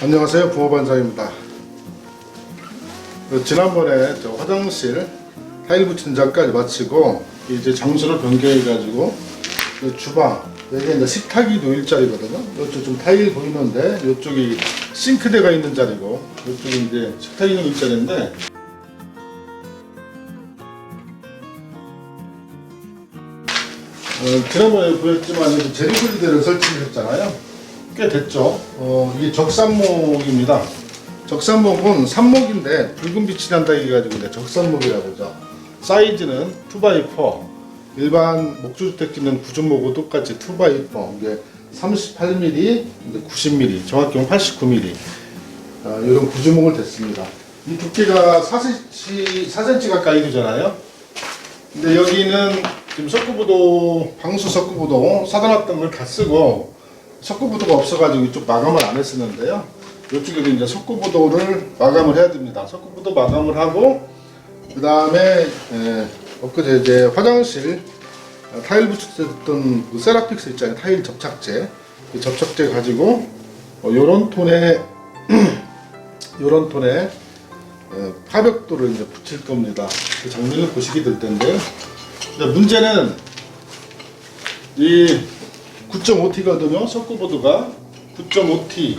안녕하세요, 붕어반장입니다. 지난번에 저 화장실 타일 붙이는 작까지 마치고 이제 장소를 변경해 가지고 주방, 여기 이제 식탁이 놓일 자리거든요. 이쪽 좀 타일 보이는데 이쪽이 싱크대가 있는 자리고 이쪽이 이제 식탁이 놓일 자리인데, 지난번에 보였지만 여기 제리그리드를 설치했잖아요. 꽤 됐죠. 이게 적산목입니다. 적산목은 삽목인데 붉은 빛이 난다 해가지고 이제 적산목이라고 하죠. 사이즈는 2x4, 일반 목조주택 짓는 구조목과 똑같이 2x4, 이게 38mm, 90mm, 정확히는 89mm 이런 구조목을 댔습니다. 이 두께가 4cm 가까이 되잖아요. 근데 여기는 지금 석고보도, 방수 석고보도 사다놨던 걸 다 쓰고 석고보도가 없어가지고 이쪽 마감을 안 했었는데요. 이쪽에도 이제 석고보도를 마감을 해야 됩니다. 석고보도 마감을 하고, 그 다음에 엊그제 이제 화장실 타일 붙였던 그 세라픽스 있잖아요. 타일 접착제, 그 접착제 가지고 요런 톤의 요런 톤의 파벽도를 이제 붙일 겁니다. 그 장면을 보시게 될 텐데요. 문제는 이 9.5T거든요. 석고보드가 9.5T,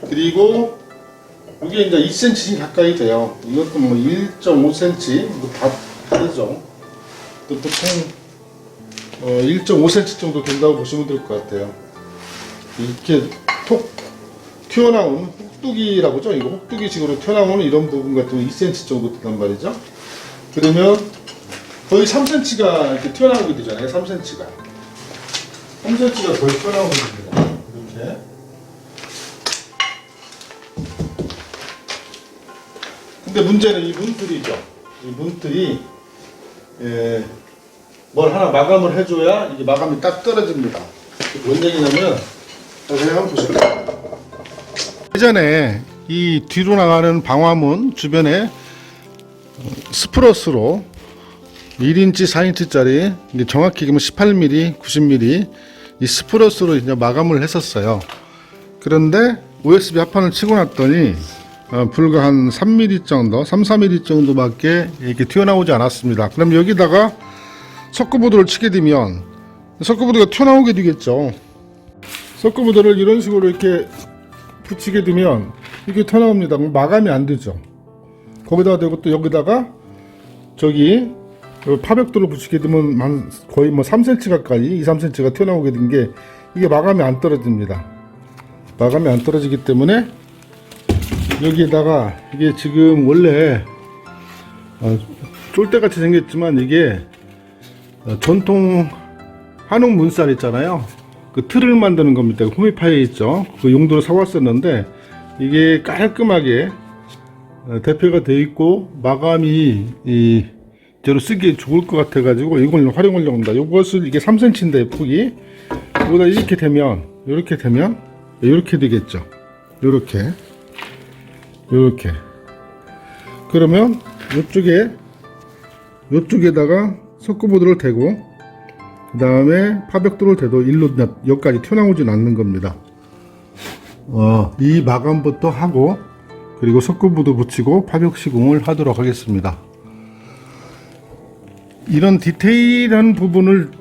그리고 이게 이제 2cm 가까이 돼요. 이것도 뭐 1.5cm 다 다르죠. 또 보통 1.5cm 정도 된다고 보시면 될 것 같아요. 이렇게 톡 튀어나온 혹두기라고 하죠. 이거 혹두기식으로 튀어나오는 이런 부분 같은 거 2cm 정도 된단 말이죠. 그러면 거의 3cm가 이렇게 튀어나오게 되잖아요. 3cm가 거의 튀어나오게 됩니다. 이렇게. 근데 문제는 이 문틀이죠. 이 문틀이 뭘 하나 마감을 해줘야 이게 마감이 딱 떨어집니다. 뭔 얘기냐면, 자세히 한번 보실게요. 예전에 이 뒤로 나가는 방화문 주변에 스프러스로 1인치, 4인치짜리 정확히 18mm, 90mm 이 스프러스로 이제 마감을 했었어요. 그런데 OSB 합판을 치고 났더니 불과 한 3mm 정도, 3, 4mm 정도밖에 이렇게 튀어나오지 않았습니다. 그럼 여기다가 석고보드를 치게 되면 석고보드가 튀어나오게 되겠죠. 석고보드를 이런 식으로 이렇게 붙이게 되면 이게 튀어나옵니다. 마감이 안 되죠. 거기다가 대고 또 여기다가 저기 파벽도를 붙이게 되면 거의 뭐 3cm 가까이 2, 3cm가 튀어나오게 된 게 이게 마감이 안 떨어집니다. 마감이 안 떨어지기 때문에 여기에다가 이게 지금 원래 쫄대같이 생겼지만 이게 전통 한옥 문살 있잖아요. 그 틀을 만드는 겁니다. 홈이파에 있죠. 그 용도로 사왔었는데 이게 깔끔하게 대표가 되어 있고 마감이 제로 쓰기에 좋을 것 같아 가지고 이걸 활용하려고 합니다. 이것을 이게 3cm인데 폭이 여기다 이렇게 되면 이렇게 되겠죠. 이렇게 그러면 이쪽에다가 석고보드를 대고 그 다음에 파벽도를 대도 일로 여기까지 튀어나오진 않는 겁니다. 이 마감부터 하고 그리고 석고보드 붙이고 파벽 시공을 하도록 하겠습니다. 이런 디테일한 부분을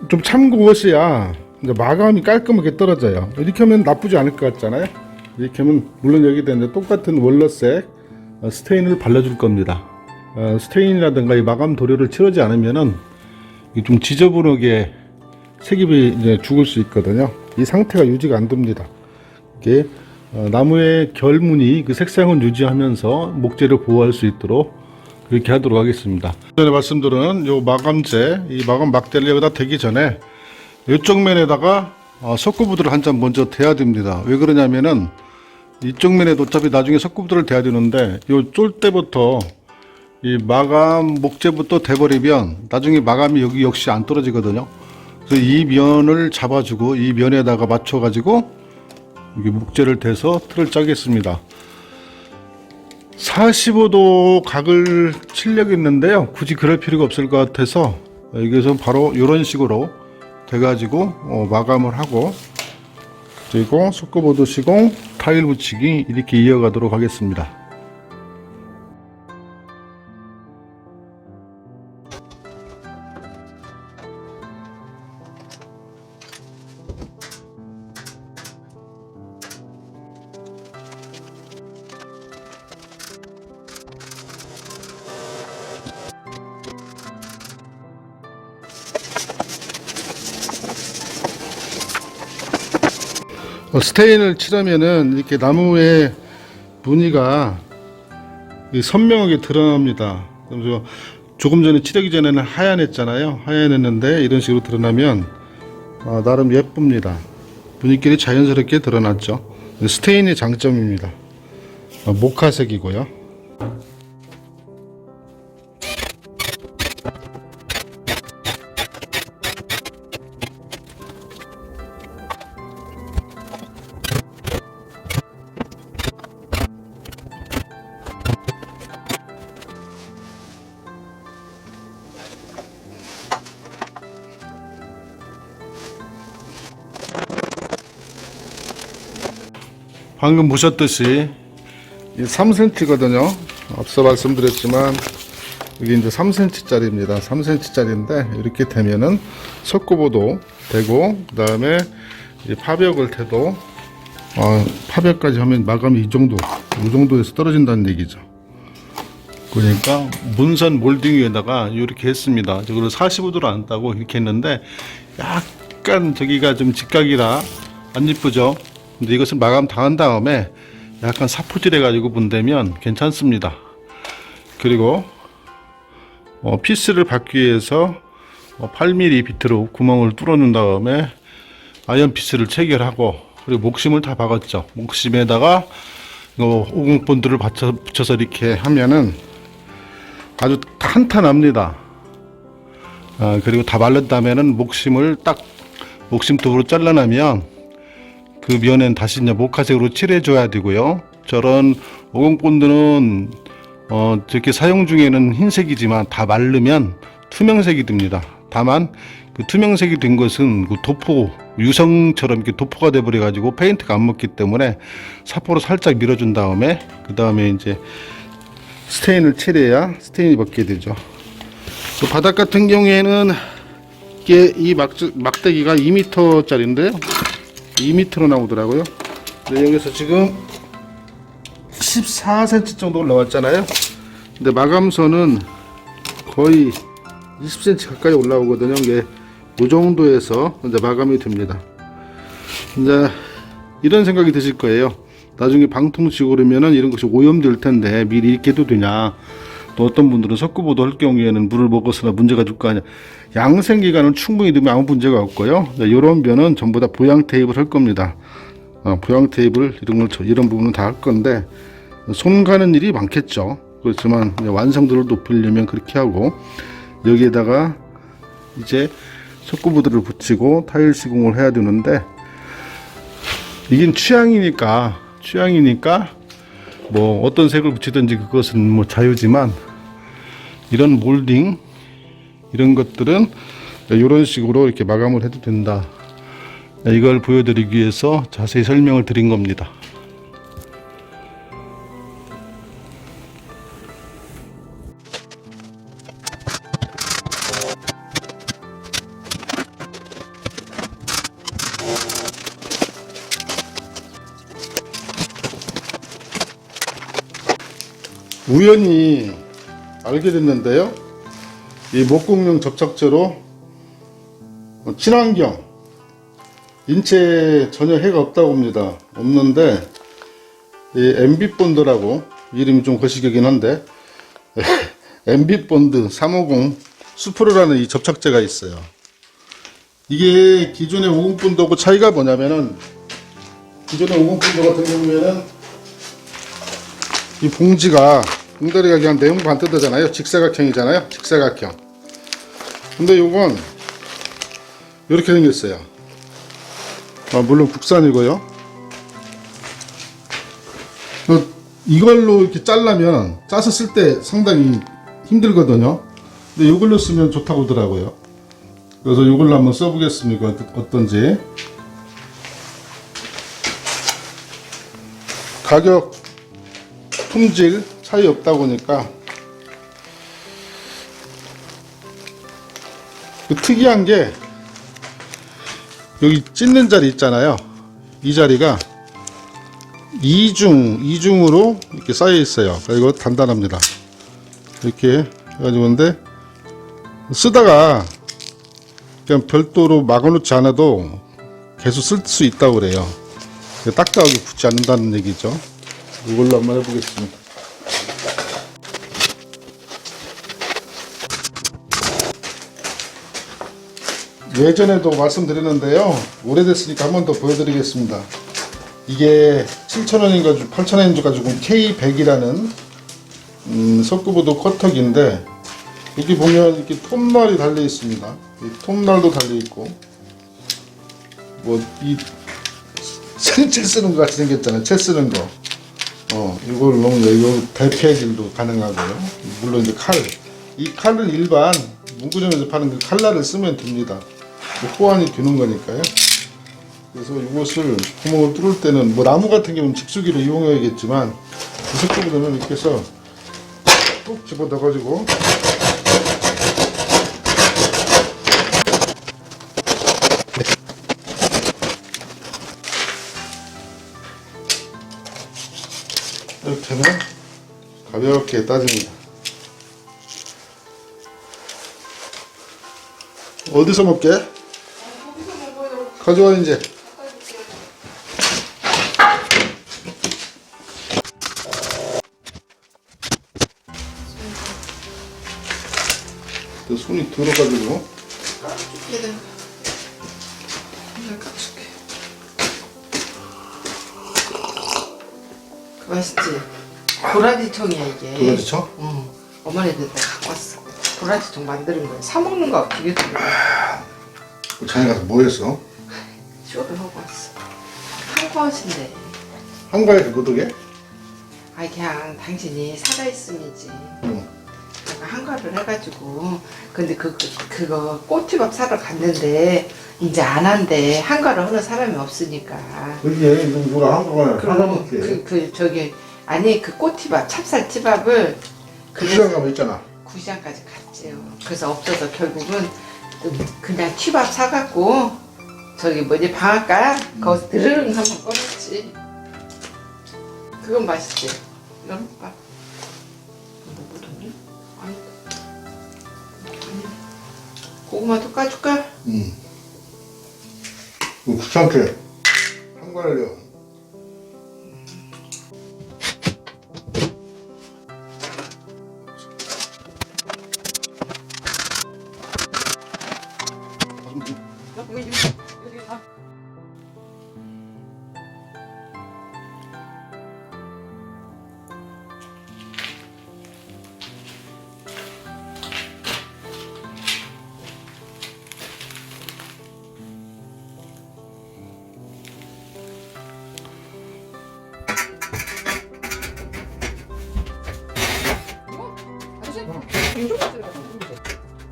좀 참고하셔야 이제 마감이 깔끔하게 떨어져요. 이렇게 하면 나쁘지 않을 것 같잖아요. 이렇게 하면 물론 여기다 이제 똑같은 원러색 스테인을 발라줄 겁니다. 스테인이라든가 이 마감 도료를 칠하지 않으면은 좀 지저분하게 색이 이제 죽을 수 있거든요. 이 상태가 유지가 안 됩니다. 이게 나무의 결무늬 그 색상은 유지하면서 목재를 보호할 수 있도록 그렇게 하도록 하겠습니다. 전에 말씀드린 요 마감재, 이 마감 막대를 여기다 대기 전에 이쪽 면에다가 석고부들을 한 장 먼저 대야 됩니다. 왜 그러냐면은 이쪽 면에도 어차피 나중에 석고부들을 대야 되는데 요 쫄대부터 이 마감 목재부터 대버리면 나중에 마감이 여기 역시 안 떨어지거든요. 그래서 이 면을 잡아주고 이 면에다가 맞춰가지고 여기 목재를 대서 틀을 짜겠습니다. 45도 각을 칠려고 했는데요. 굳이 그럴 필요가 없을 것 같아서 여기서 바로 이런 식으로 돼가지고 마감을 하고 그리고 석고보드 시공, 타일 붙이기 이렇게 이어가도록 하겠습니다. 스테인을 칠하면은 이렇게 나무의 무늬가 선명하게 드러납니다. 그래서 조금 전에 칠하기 전에는 하얀했잖아요. 하얀했는데 이런 식으로 드러나면 나름 예쁩니다. 무늬끼리 자연스럽게 드러났죠. 스테인의 장점입니다. 모카색이고요. 방금 보셨듯이 3cm거든요. 앞서 말씀드렸지만 이게 이제 3cm 짜리입니다. 3cm 짜리인데 이렇게 되면은 석고보도 되고 그 다음에 파벽을 대도 파벽까지 하면 마감이 이 정도에서 떨어진다는 얘기죠. 그러니까 문선 몰딩 위에다가 이렇게 했습니다. 저걸 45도로 안 따고 이렇게 했는데 약간 저기가 좀 직각이라 안 이쁘죠. 근데 이것을 마감 당한 다음에 약간 사포질 해가지고 본다면 괜찮습니다. 그리고 피스를 받기 위해서 8mm 비트로 구멍을 뚫어놓은 다음에 아이언 피스를 체결하고 그리고 목심을 다 박았죠. 목심에다가 50본드를 붙여서 이렇게 하면은 아주 탄탄합니다. 그리고 다 말른 다음에는 목심을 딱 목심톱으로 잘라내면 그 면엔 다시 이제 모카색으로 칠해줘야 되고요. 저런 50본드는 저렇게 사용 중에는 흰색이지만 다 마르면 투명색이 됩니다. 다만 그 투명색이 된 것은 그 도포 유성처럼 이렇게 도포가 돼 버려 가지고 페인트가 안 먹기 때문에 사포로 살짝 밀어준 다음에 그 다음에 이제 스테인을 칠해야 스테인이 벗게 되죠. 그 바닥 같은 경우에는 이게 이 막대기가 2m 짜리인데요. 2m로 나오더라고요. 네, 여기서 지금 14cm 정도 올라왔잖아요. 근데 마감선은 거의 20cm 가까이 올라오거든요. 이게 이 정도에서 이제 마감이 됩니다. 이제 이런 생각이 드실 거예요. 나중에 방통 치고 그러면은 이런 것이 오염될 텐데 미리 이렇게 해도 되냐. 또 어떤 분들은 석고보드 할 경우에는 물을 먹었으나 문제가 줄 거 아니야. 양생 기간은 충분히 되면 아무 문제가 없고요. 이런 면은 전부 다 보양 테이프를 할 겁니다. 보양 테이프를 이런 부분은 다 할 건데 손 가는 일이 많겠죠. 그렇지만 완성도를 높이려면 그렇게 하고 여기에다가 이제 석고보드를 붙이고 타일 시공을 해야 되는데 이긴 취향이니까 뭐 어떤 색을 붙이든지 그것은 뭐 자유지만 이런 몰딩 이런 것들은 이런 식으로 이렇게 마감을 해도 된다. 이걸 보여드리기 위해서 자세히 설명을 드린 겁니다. 우연히 알게 됐는데요. 이 목공용 접착제로 친환경, 인체에 전혀 해가 없다고 합니다. 없는데 이 MB본드라고 이름이 좀 거시기긴 한데 MB본드 350 수프로라는 이 접착제가 있어요. 이게 기존의 50본드하고 차이가 뭐냐면은, 기존의 50본드 같은 경우에는 이 봉지가, 봉다리가 그냥 네모 반듯하잖아요. 직사각형이잖아요. 직사각형. 근데 요건 이렇게 생겼어요. 물론 국산이고요. 이걸로 이렇게 짜려면 짜서 쓸 때 상당히 힘들거든요. 근데 이걸로 쓰면 좋다고 하더라고요. 그래서 이걸로 한번 써보겠습니다. 어떤지. 가격, 품질 차이 없다 보니까 특이한 게 여기 찢는 자리 있잖아요. 이 자리가 이중으로 이렇게 쌓여 있어요. 그리고 단단합니다. 이렇게 해가지고. 근데 쓰다가 그냥 별도로 막아놓지 않아도 계속 쓸 수 있다고 그래요. 딱딱하게 붙지 않는다는 얘기죠. 이걸로 한번 해보겠습니다. 예전에도 말씀드렸는데요. 오래됐으니까 한 번 더 보여드리겠습니다. 이게 7,000원인가 8,000원인가 가지고 K100이라는 석고보드 커터기인데, 여기 보면 이렇게 톱날이 달려 있습니다. 이 톱날도 달려 있고, 뭐 이 채 쓰는 거 같이 생겼잖아요. 채 쓰는 거. 이걸 넣으면 이거 대패질도 가능하고요. 물론 이제 이 칼은 일반 문구점에서 파는 그 칼날을 쓰면 됩니다. 호환이 되는 거니까요. 그래서 이것을 구멍을 뚫을 때는 뭐 나무 같은 경우는 직수기로 이용해야겠지만, 이 석고보드는 이렇게 해서 뚝 집어 넣어가지고 이렇게 하면 가볍게 따집니다. 어디서 먹게? 가져와 이제. 손이 들어가지고. 까줄게. 맛있지? 도라지청이야 이게. 도라지청? 응. 어머니들 다 갖고 왔어. 도라지청 만드는 거야. 사 먹는 거 되게 좋아. 자네 가서 뭐 했어? 쇼를 하고 왔어. 한과하신데. 한가에서 노덕에? 아 그냥 당신이 살아 있음이지. 응. 내가 한과를 해가지고. 근데 그거 꼬치밥 사러 갔는데 이제 안 한대. 한과를 하는 사람이 없으니까. 그게 누가 한가에 그럼 저기 아니 그 꼬치밥 찹쌀치밥을 시장 가면 있잖아. 구시장까지 갔지요. 그래서 없어서 결국은 그냥 튀밥 사갖고 저기 뭐지 방앗간 거기서 드르릉 한번 꺼냈지. 그건 맛있지. 이건 밥. 뭐 묻었니? 아니. 고구마도 까줄까? 응. 귀찮게 한가를.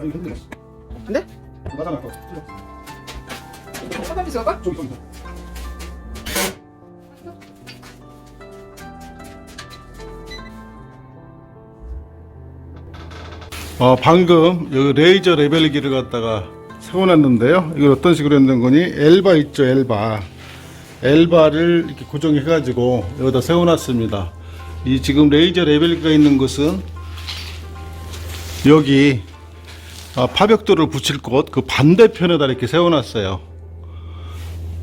아니 근데 근데? 나가나 거. 사람이 있어봐? 좀. 방금 여기 레이저 레벨기를 갖다가 세워놨는데요. 이걸 어떤 식으로 했는 거니? 엘바 있죠, 엘바. 엘바를 이렇게 고정해 가지고 여기다 세워놨습니다. 이 지금 레이저 레벨기가 있는 것은 여기 파벽돌을 붙일 곳 그 반대편에다 이렇게 세워놨어요.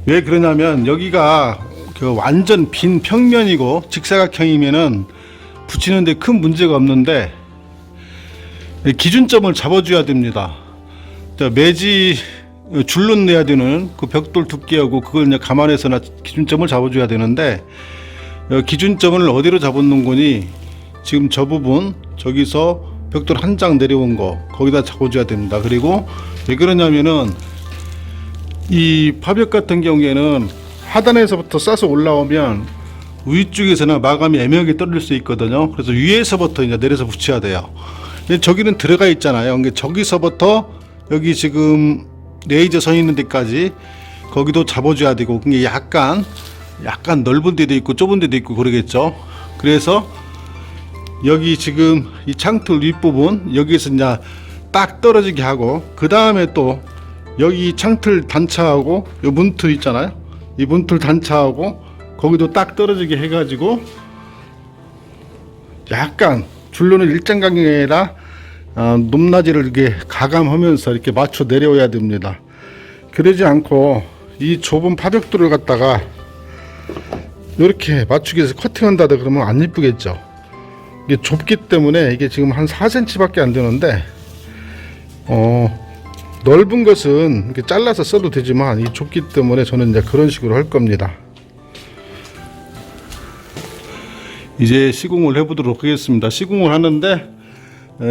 왜 그러냐면 여기가 그 완전 빈 평면이고 직사각형이면은 붙이는데 큰 문제가 없는데 기준점을 잡아줘야 됩니다. 매지 줄로 내야 되는 그 벽돌 두께하고 그걸 이제 감안해서나 기준점을 잡아줘야 되는데 기준점을 어디로 잡았는 거니 지금 저 부분 저기서 벽돌 한 장 내려온 거 거기다 잡아줘야 됩니다. 그리고 왜 그러냐면은 이 파벽 같은 경우에는 하단에서부터 싸서 올라오면 위쪽에서나 마감이 애매하게 떨어질 수 있거든요. 그래서 위에서부터 이제 내려서 붙여야 돼요. 저기는 들어가 있잖아요. 그러니까 저기서부터 여기 지금 레이저 선 있는 데까지 거기도 잡아줘야 되고, 그게 약간 넓은 데도 있고 좁은 데도 있고 그러겠죠. 그래서 여기 지금 이 창틀 윗부분 여기에서 이제 딱 떨어지게 하고, 그 다음에 또 여기 창틀 단차하고 이 문틀 있잖아요. 이 문틀 단차하고 거기도 딱 떨어지게 해가지고 약간 줄로는 일정간격이 아니라 높낮이를 이렇게 가감하면서 이렇게 맞춰 내려와야 됩니다. 그러지 않고 이 좁은 파벽돌을 갖다가 이렇게 맞추기 위해서 커팅한다 그러면 안 이쁘겠죠. 이게 좁기 때문에 이게 지금 한 4cm 밖에 안 되는데 넓은 것은 이렇게 잘라서 써도 되지만 이 좁기 때문에 저는 이제 그런 식으로 할 겁니다. 이제 시공을 해보도록 하겠습니다. 시공을 하는데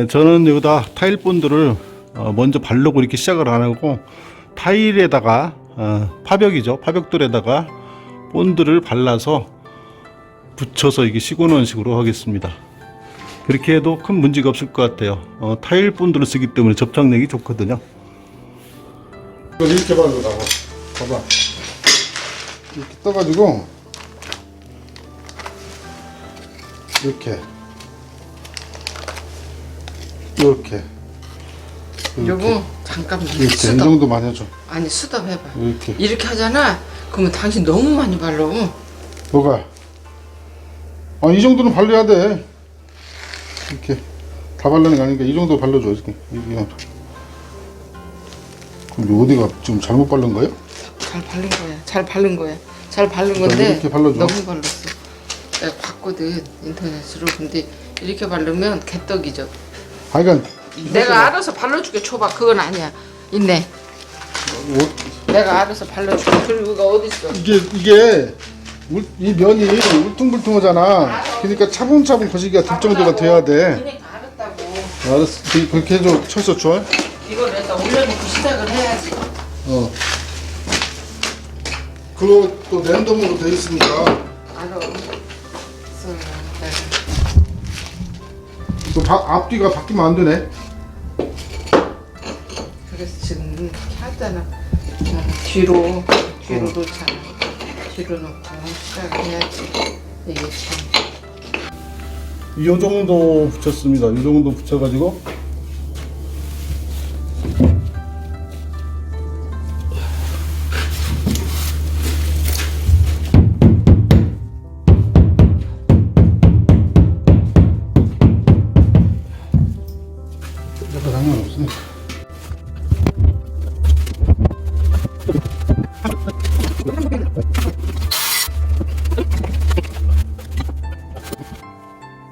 저는 여기다 타일 본드를 먼저 바르고 이렇게 시작을 안 하고 타일에다가 파벽이죠. 파벽돌에다가 본드를 발라서 붙여서 이게 시공하는 식으로 하겠습니다. 그렇게 해도 큰 문제가 없을 것 같아요. 타일 본드를 쓰기 때문에 접착력이 좋거든요. 이걸 이렇게 바르라고. 봐봐. 이렇게 떠가지고 이렇게 여보 잠깐만. 이렇게 이 정도만 해줘. 아니 수답 해봐. 이렇게 하잖아. 그러면 당신 너무 많이 발라. 뭐가? 이 정도는 발라야 돼. 이렇게 다 바르는 게 아니니까 이 정도 발라줘. 이렇게. 그럼 어디가 지금 잘못 바른 거예요? 잘 바른 건데 이렇게 발라줘. 너무 발랐어. 내가 봤거든 인터넷으로. 근데 이렇게 바르면 개떡이죠. 그러니까 내가 알아서 발라줄게. 줘봐. 그건 아니야. 있네. 내가 알아서 발라줄게. 그리고 어딨어? 이게 이 면이 울퉁불퉁하잖아. 그러니까 차분차분 거시기가 될 정도가 돼야 돼. 그러니까 알았다고. 알았어. 그렇게 해줘. 철서 좋아? 이걸 일단 올려놓고 시작을 해야지. 그것도 랜덤으로 돼 있으니까. 알아. 또 앞뒤가 바뀌면 안 되네. 그래서 지금 이렇게 하잖아. 뒤로 놓잖아. 뒤로 놓고 시작을 해야지. 이게 참. 이 정도 붙였습니다. 이 정도 붙여가지고 상관없으니까.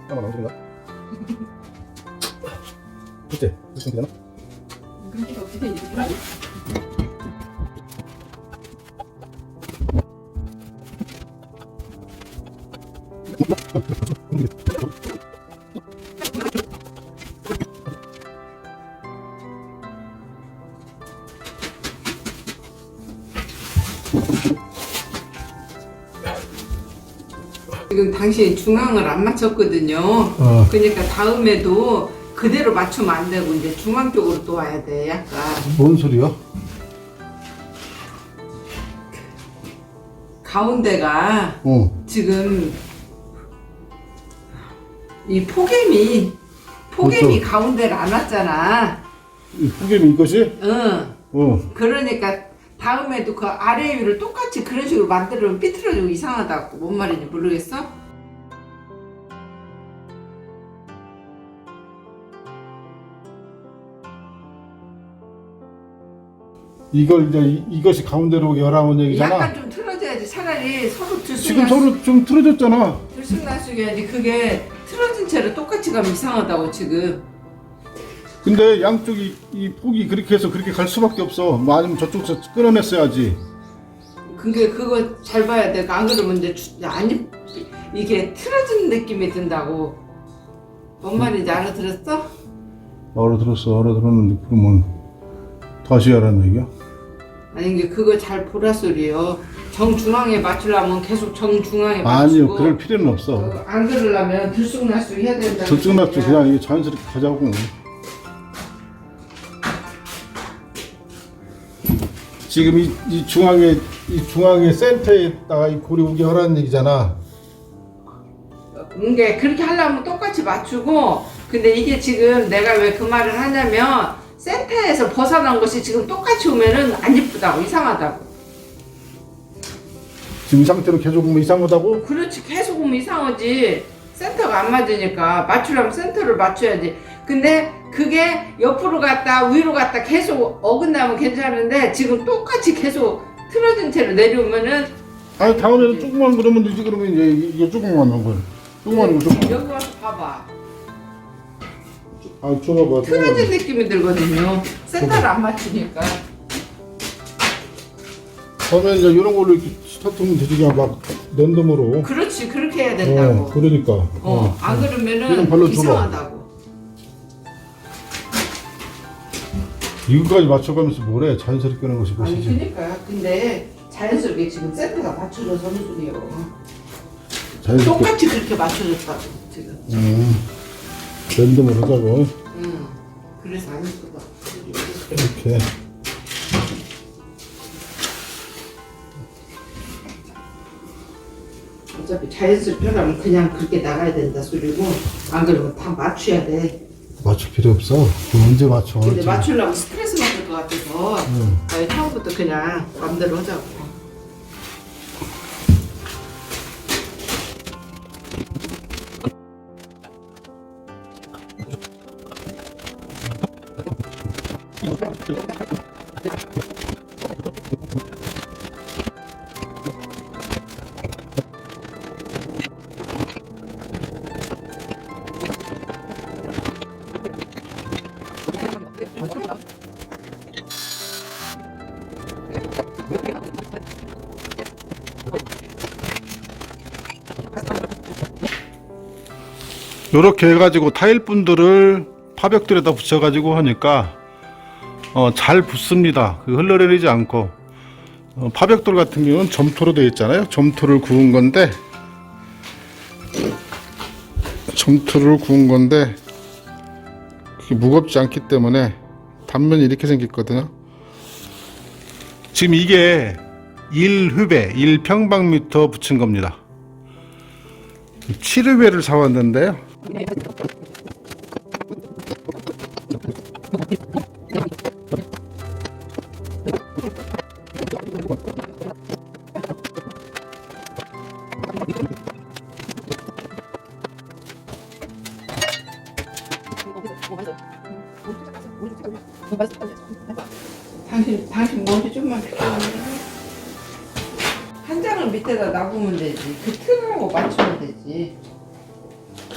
잠깐만 어디가? 그때 무슨 되나? 지금 당신 중앙을 안 맞췄거든요. 그러니까 다음에도 그대로 맞추면 안 되고 이제 중앙 쪽으로 또 와야 돼. 약간. 뭔 소리야? 가운데가 지금 이 폭염이 그렇죠. 가운데를 안 왔잖아. 이 폭염이 이것이? 그러니까 다음에도 그 아래 위를 똑같이 그런 식으로 만들면 삐뚤어지고 이상하다고. 뭔 말인지 모르겠어? 이걸 이제 이것이 가운데로 열하면 얘기잖아. 약간 좀 틀어져야지. 차라리 서로 지금 서로 좀 틀어졌잖아. 들쑥날쑥해야지. 그게 틀어진 채로 똑같이 가면 이상하다고 지금. 근데 양쪽이 이 폭이 그렇게 해서 그렇게 갈 수밖에 없어. 뭐 아니면 저쪽에서 끊어냈어야지. 그게 그거 잘 봐야 돼. 안 그러면 이제 아니 이게 틀어진 느낌이 든다고. 뭔 말인지 알아들었어? 알아들었는데 그러면 다시 하라는 얘기야? 아니 이게 그거 잘 보라 소리요. 정중앙에 맞추려면 계속 정중앙에 맞추고. 아니요, 그럴 필요는 없어. 안 그러려면 들쑥날쑥 해야 된다. 들쑥날쑥 그냥 이게 자연스럽게 가자고. 지금 이 중앙에 센터에다가 이 고리 오게 하라는 얘기잖아. 이게 그렇게 하려면 똑같이 맞추고. 근데 이게 지금 내가 왜 그 말을 하냐면 센터에서 벗어난 것이 지금 똑같이 오면은 안 예쁘다고, 이상하다고. 지금 이 상태로 계속 오면 이상하다고? 그렇지, 계속 오면 이상하지. 센터가 안 맞으니까 맞추려면 센터를 맞춰야지. 근데 그게 옆으로 갔다 위로 갔다 계속 어긋나면 괜찮은데 지금 똑같이 계속 틀어진 채로 내려오면은. 아니 다음에는 조금만 그러면 되지. 그러면 이제 이게 조금만 한 걸. 조금만 거 조금. 여기 와서 봐봐. 아 줘봐봐. 틀어진 느낌이 들거든요. 센터를 안 맞추니까. 다음에 이제 이런 걸로 이렇게 스타트하면 되지. 그냥 막 랜덤으로. 그렇지, 그렇게 해야 된다고. 그러니까. 안 이런 그러면은 발로 줘봐. 이상하다고. 이거까지 맞춰가면서 뭐래? 자연스럽게 하는 것이 아니 것이지. 그러니까 근데 자연스럽게 지금 센터가 맞춰져서 하는 소리예요. 자연스럽게. 똑같이 그렇게 맞춰졌다고 지금. 랜덤으로 하자고. 그래서 안 예쁘다. 이렇게. 어차피 자연스럽게 하려면 그냥 그렇게 나가야 된다 소리고, 안 그러면 다 맞춰야 돼. 맞출 필요 없어. 그럼 언제 맞춰? 근데 지금. 맞추려면 스트레스 받을 것 같아서 아예 처음부터 그냥 마음대로 하자고. 요렇게 해가지고 타일분들을 파벽들에다 붙여가지고 하니까 잘 붙습니다. 흘러내리지 않고. 파벽돌 같은 경우는 점토로 되어 있잖아요. 점토를 구운 건데 그게 무겁지 않기 때문에 단면이 이렇게 생겼거든요. 지금 이게 1흡에 1평방미터 붙인 겁니다. 7흡에를 사왔는데요. 당신 머리 좀만 비켜주면 한 장을 밑에다 놔보면 되지. 그 틀하고 맞추면 되지.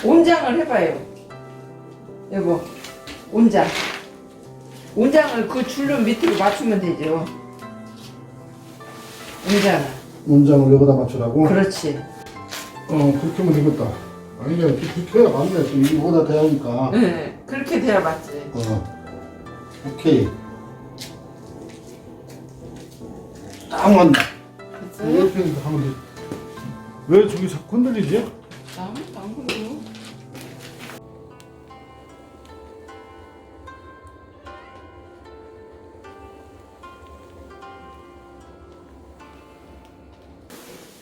온장을 해봐요. 여보, 온장을 그 줄로 밑으로 맞추면 되죠. 문장을 여기다 맞추라고? 그렇지. 그렇게 하면 되겠다. 아니 그렇게 해야 맞네. 또 이거보다 돼야 하니까. 네, 그렇게 돼야 맞지. 오케이. 딱 맞네. 됐어요? 이렇게 하면 돼. 왜 저기 자꾸 흔들리지? 아무것도 안 그래요.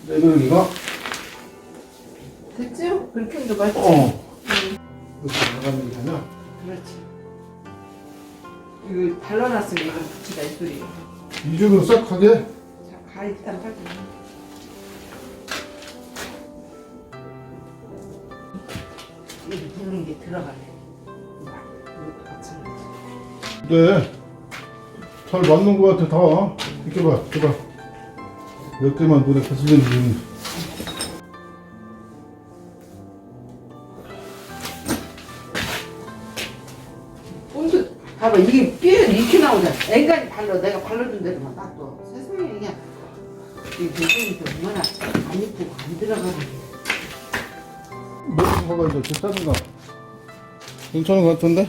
내 그러기가? 됐죠? 그렇게 해도 맞지? 이렇게 나가는 게 아니라. 그렇지. 이거 발라놨으면 이거 붙이다 이 소리예요. 이쪽으로 싹 하게? 자, 가 일단 빨리. 여기 부른 게 들어가네. 이것도 같이 넣지. 네. 잘 맞는 것 같아 다. 이렇게 봐, 이렇게 봐. 몇 개만 눈에 거슬리는. 본드 봐봐 이게 삐에 이렇게 나오잖아. 앵간히 발로 내가 발라준 대로만 놔둬. 세상에 이게 배경이 얼마나 안 이쁘고 안 들어가는. 머리 봐봐 이제 괜찮은가? 괜찮은 것 같은데?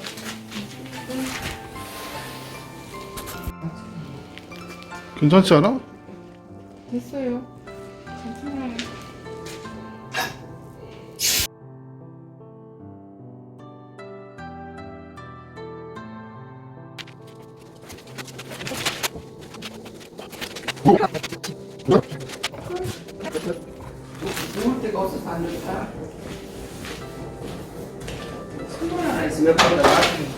괜찮지 않아? 됐어요. 괜찮아요. 먹을 데가 없어서 안 된다. 손 하나 있으면 몇 번이나 나중에.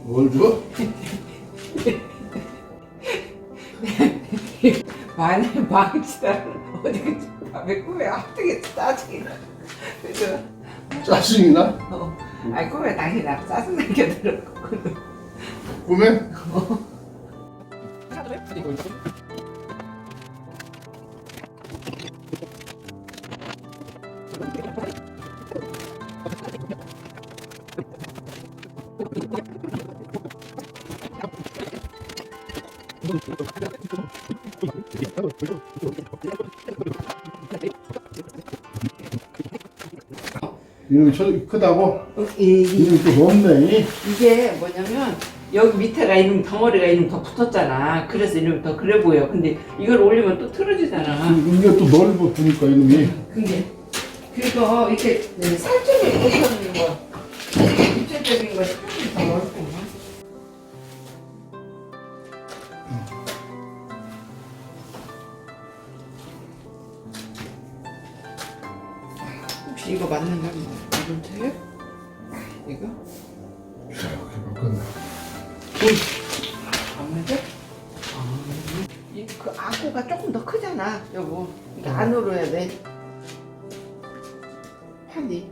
뭘 줘? 많이 망치다는 어디 밤에 꿈에 아프게 짜증이나. 그래서 짜증이 나? 아니 꿈에 당연히 나 짜증나게 들었거든. 꿈에? 이놈이 크다고? 이놈이 또 높네. 이게 뭐냐면 여기 밑에가 이놈 덩어리가 이놈 더 붙었잖아. 그래서 이놈이 더 그래 보여. 근데 이걸 올리면 또 틀어지잖아. 이게 또 넓어 보니까 이놈이. 근데 그거 이렇게 살점이 붙어있는 거, 입체적인 거 살점이 더 넓고. 혹시 이거 맞는가? 이건 돼? 이거? 이렇게 바꿨네. 안 맞아? 그 악구가 조금 더 크잖아, 여보. 이게 안으로 해야 돼. 판이.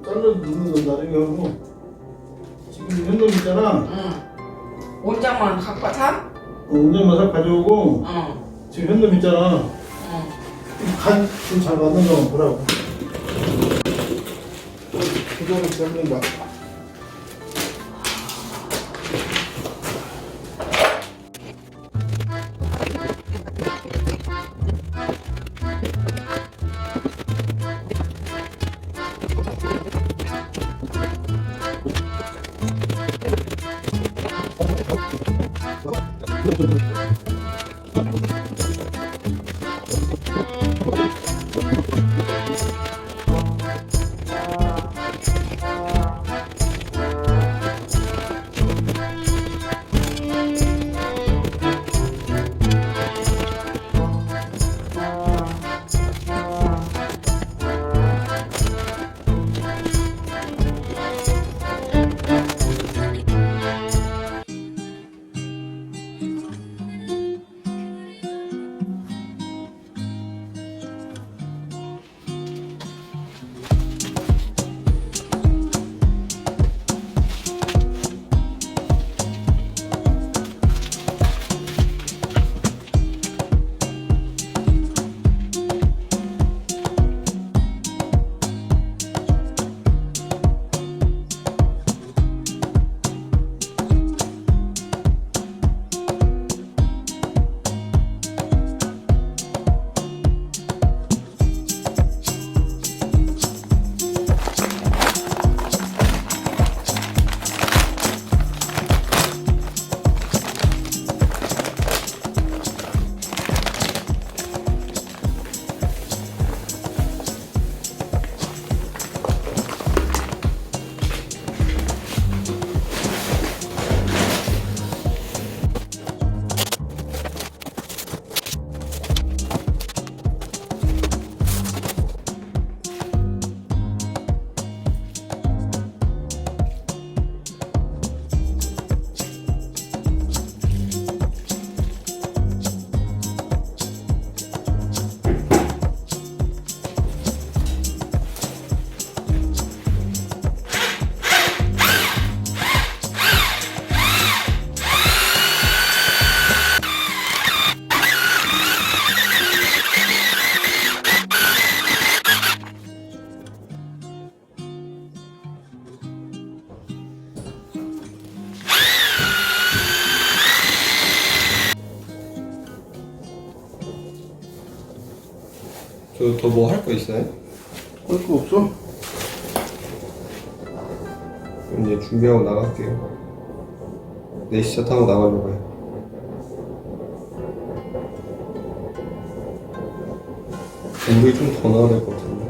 잘라 넣는 건 나중에 하고 지금 현금 있잖아. 응. 옷장만 갖고 와? 운전만 살 가져오고 응. 지금 현금 있잖아. 응. 간 좀 잘 맞는 거 보라고. 그거를 잡는다. 더 뭐 할 거 있어요? 할 거 없어? 그럼 이제 준비하고 나갈게요. 4시차 타고 나가려고 해요. 물이 좀 더 넣어야 될 것 같은데.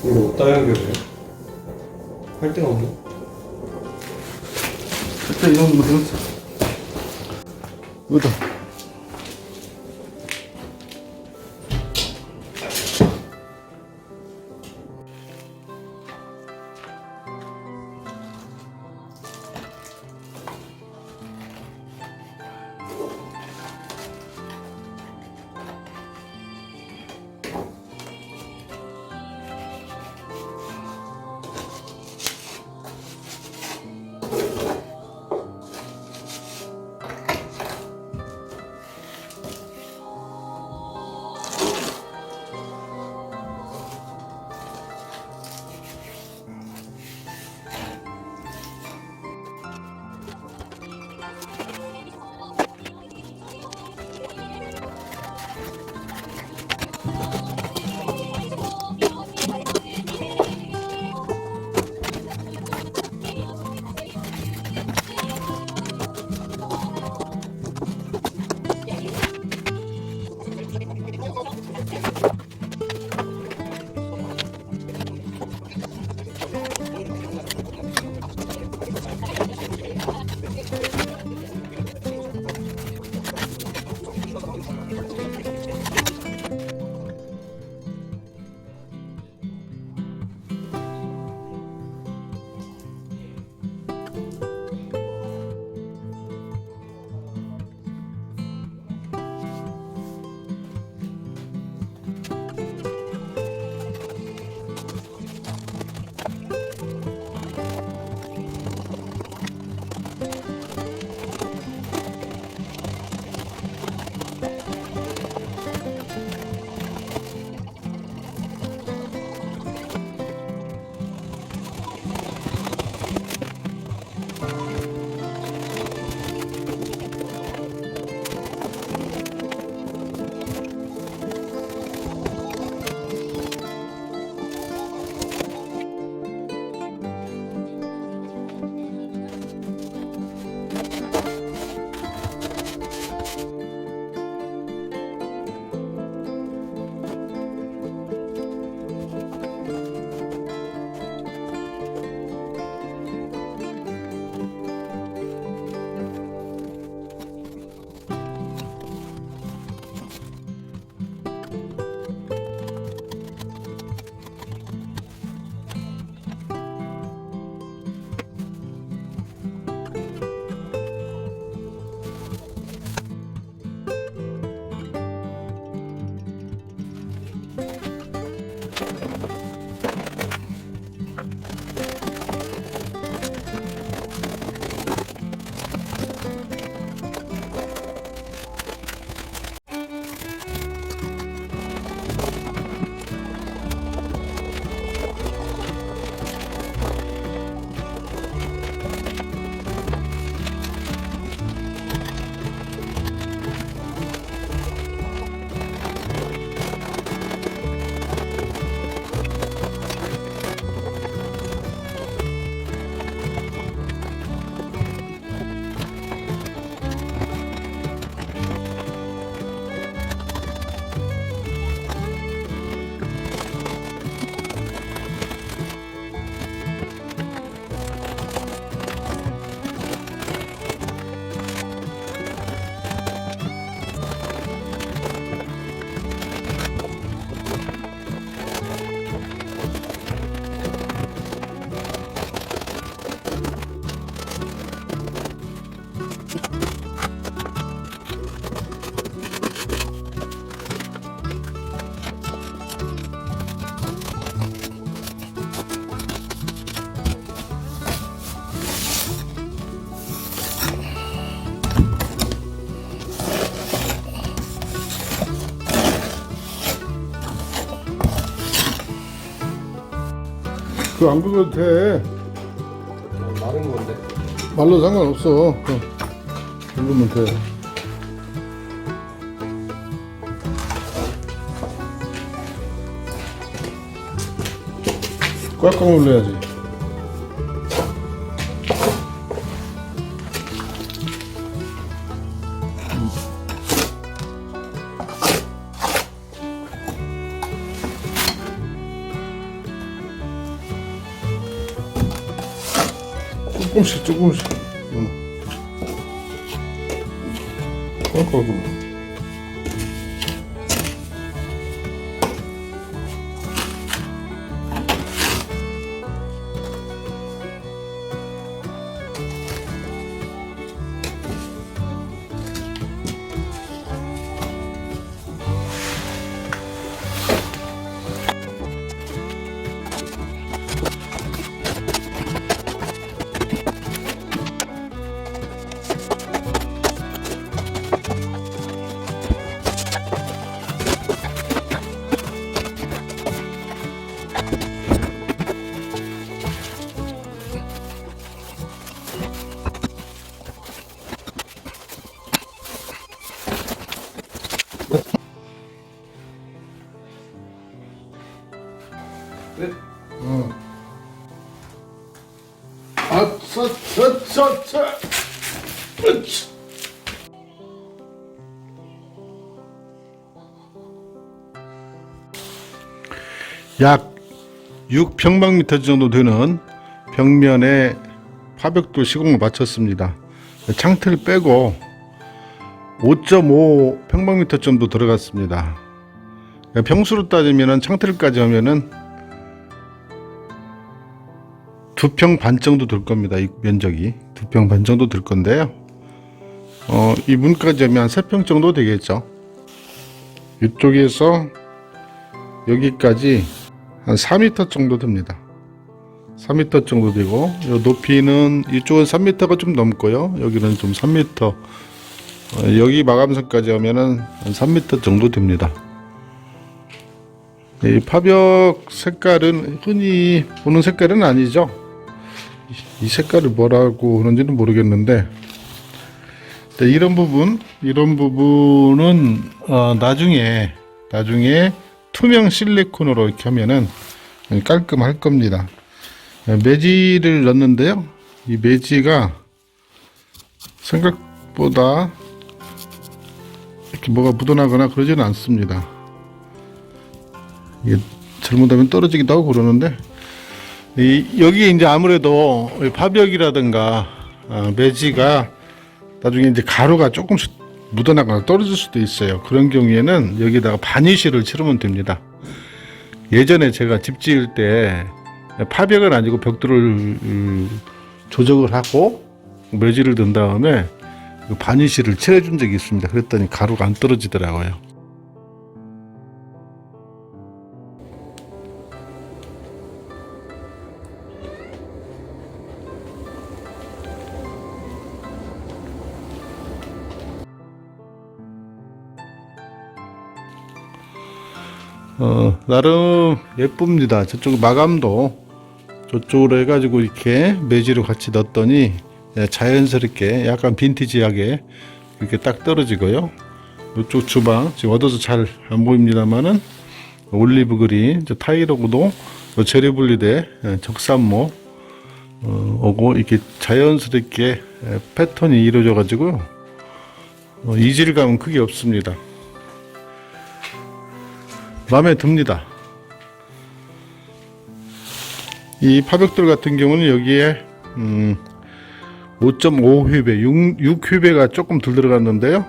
이거 어디다 연결해요? 할 데가 없네. 일단 이런 거 들었어. 여기다. 그거 안 긁어도 돼. 마른 거 말로 상관없어. 그냥 누르면 돼. 꽉꽉 눌러야지. 조금씩. 꽉꽉 눌러. 그래? 응. 아차차차차. 약 6평방미터 정도 되는 벽면에 파벽돌 시공을 마쳤습니다. 창틀 빼고 5.5 평방미터 정도 들어갔습니다. 평수로 따지면 창틀까지 하면은 2평 반 정도 될 겁니다. 이 면적이 2평 반 정도 될 건데요. 이 문까지 하면 한 3평 정도 되겠죠. 이쪽에서 여기까지 한 4m 정도 됩니다. 4m 정도 되고, 이 높이는 이쪽은 3m가 좀 넘고요. 여기는 좀 3m. 여기 마감선까지 하면은 한 3m 정도 됩니다. 이 파벽 색깔은 흔히 보는 색깔은 아니죠. 이 색깔을 뭐라고 하는지는 모르겠는데, 이런 부분은 나중에 투명 실리콘으로 이렇게 하면은 깔끔할 겁니다. 매지를 넣는데요. 이 매지가 생각보다 이렇게 뭐가 묻어나거나 그러지는 않습니다. 이게 잘못하면 떨어지기도 하고 그러는데, 여기에 이제 아무래도 파벽이라든가 매지가 나중에 이제 가루가 조금씩 묻어나거나 떨어질 수도 있어요. 그런 경우에는 여기다가 바니쉬를 칠하면 됩니다. 예전에 제가 집 지을 때 파벽은 아니고 벽돌을 조적을 하고 매지를 넣은 다음에 바니쉬를 칠해준 적이 있습니다. 그랬더니 가루가 안 떨어지더라고요. 나름 예쁩니다. 저쪽 마감도 저쪽으로 해가지고 이렇게 매지로 같이 넣었더니 자연스럽게 약간 빈티지하게 이렇게 딱 떨어지고요. 이쪽 주방 지금 어두워서 잘 안 보입니다만은 올리브 그린 저 타일하고도 재료 분리대 적산모 오고 이렇게 자연스럽게 패턴이 이루어져 가지고 이질감은 크게 없습니다. 마음에 듭니다. 이 파벽돌 같은 경우는 여기에 5.5휘배, 6휘배가 조금 덜 들어갔는데요.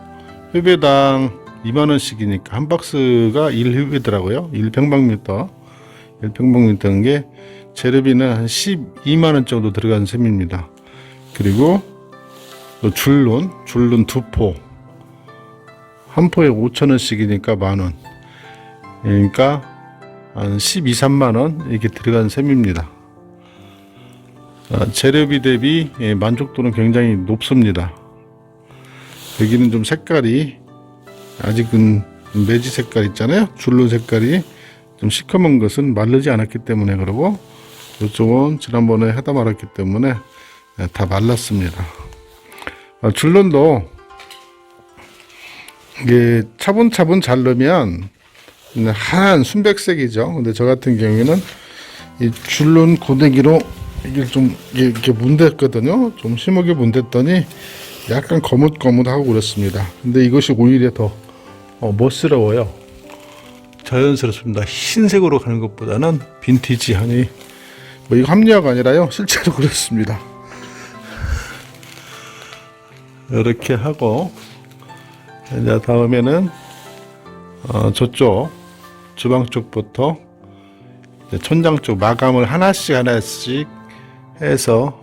휘배당 2만원씩이니까 한 박스가 1휘배더라고요. 1평방미터. 1평방미터인 게 재료비는 한 12만원 정도 들어간 셈입니다. 그리고 또 줄눈 2포. 한 포에 5,000원씩이니까 만원. 그러니까 한 12, 3만원 이렇게 들어간 셈입니다. 재료비 대비 만족도는 굉장히 높습니다. 여기는 좀 색깔이 아직은 매지 색깔 있잖아요. 줄눈 색깔이 좀 시커먼 것은 마르지 않았기 때문에 그러고, 이쪽은 지난번에 하다 말았기 때문에 다 말랐습니다. 줄눈도 이게 차분차분 자르면 하얀 순백색이죠. 근데 저 같은 경우에는 이 줄눈 고데기로 이게 좀 이렇게 문댔거든요. 좀 심하게 문댔더니 약간 거뭇거뭇하고 그렇습니다. 근데 이것이 오히려 더 멋스러워요. 자연스럽습니다. 흰색으로 가는 것보다는 빈티지하니 뭐 이거 합리화가 아니라요. 실제로 그렇습니다. 이렇게 하고 이제 다음에는 저쪽 주방 쪽부터 천장 쪽 마감을 하나씩 해서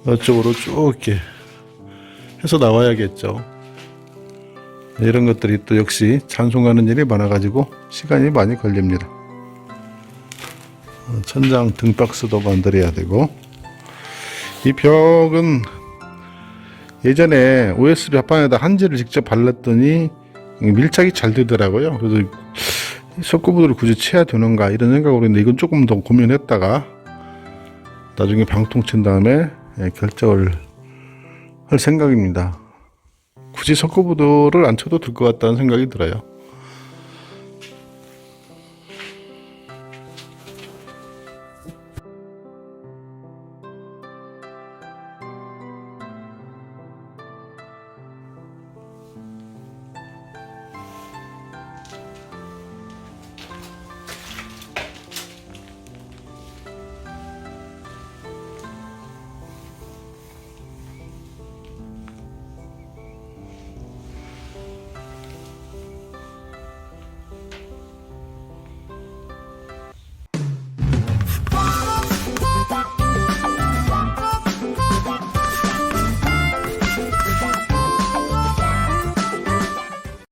이쪽으로 쭉 이렇게 해서 나와야겠죠. 이런 것들이 또 역시 찬송하는 일이 많아가지고 시간이 많이 걸립니다. 천장 등박스도 만들어야 되고, 이 벽은 예전에 OSB 합판에다 한지를 직접 발랐더니 밀착이 잘 되더라고요. 그래서 석고보드를 굳이 쳐야 되는가 이런 생각으로 했는데, 이건 조금 더 고민했다가 나중에 방통 친 다음에 결정을 할 생각입니다. 굳이 석고보드를 안 쳐도 될 것 같다는 생각이 들어요.